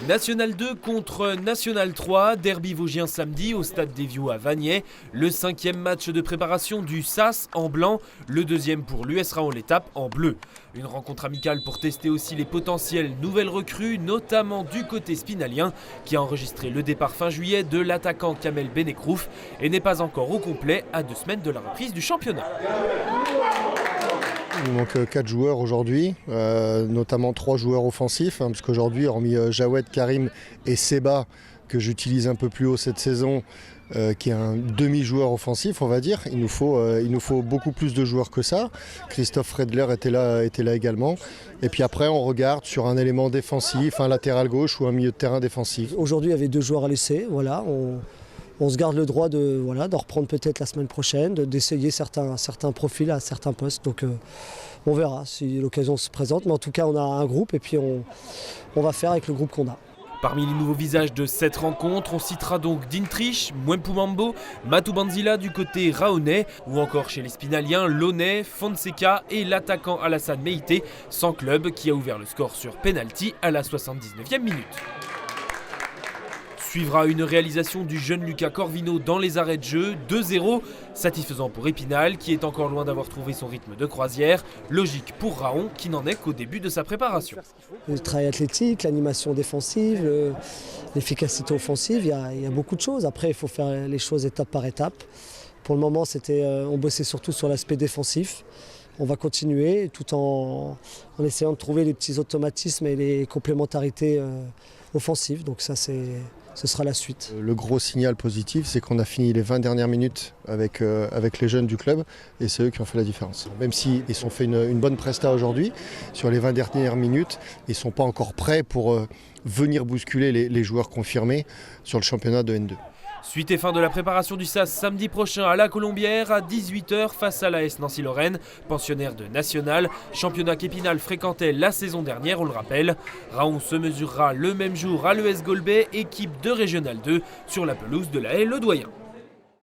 National 2 contre National 3, derby vosgien samedi au stade des Vieux à Vagney. Le 5e match de préparation du SAS en blanc, le 2e pour l'US Raon l'étape en bleu. Une rencontre amicale pour tester aussi les potentielles nouvelles recrues, notamment du côté spinalien, qui a enregistré le départ fin juillet de l'attaquant Kamel Benekrouf et n'est pas encore au complet à 2 semaines de la reprise du championnat. Il manque 4 joueurs aujourd'hui, notamment 3 joueurs offensifs, parce qu'aujourd'hui, hormis Jawed, Karim et Seba, que j'utilise un peu plus haut cette saison, qui est un demi-joueur offensif, on va dire, il nous faut beaucoup plus de joueurs que ça. Christophe Redler était là également. Et puis après, on regarde sur un élément défensif, un latéral gauche ou un milieu de terrain défensif. Aujourd'hui, il y avait 2 joueurs à laisser, voilà. On se garde le droit d'en reprendre peut-être la semaine prochaine, d'essayer certains profils à certains postes. Donc on verra si l'occasion se présente. Mais en tout cas, on a un groupe et puis on va faire avec le groupe qu'on a. Parmi les nouveaux visages de cette rencontre, on citera donc Dintrich, Mwempu Mambo, Matou Banzila du côté raonais, ou encore chez les Spinaliens, Launay, Fonseca et l'attaquant Alassane Meïté, sans club, qui a ouvert le score sur penalty à la 79e minute. Suivra une réalisation du jeune Lucas Corvino dans les arrêts de jeu, 2-0, satisfaisant pour Épinal qui est encore loin d'avoir trouvé son rythme de croisière, logique pour Raon qui n'en est qu'au début de sa préparation. Le travail athlétique, l'animation défensive, l'efficacité offensive, il y a beaucoup de choses. Après, il faut faire les choses étape par étape. Pour le moment, on bossait surtout sur l'aspect défensif. On va continuer tout en essayant de trouver les petits automatismes et les complémentarités offensives. Donc ça, ce sera la suite. Le gros signal positif, c'est qu'on a fini les 20 dernières minutes avec les jeunes du club et c'est eux qui ont fait la différence. Même s'ils ont fait une bonne presta aujourd'hui, sur les 20 dernières minutes, ils ne sont pas encore prêts pour venir bousculer les joueurs confirmés sur le championnat de N2. Suite et fin de la préparation du SAS samedi prochain à la Colombière à 18h face à l'AS Nancy-Lorraine, pensionnaire de National, championnat qu'Épinal fréquentait la saison dernière, on le rappelle. Raon se mesurera le même jour à l'ES Golbet, équipe de Régional 2, sur la pelouse de la Haye-le-Doyen.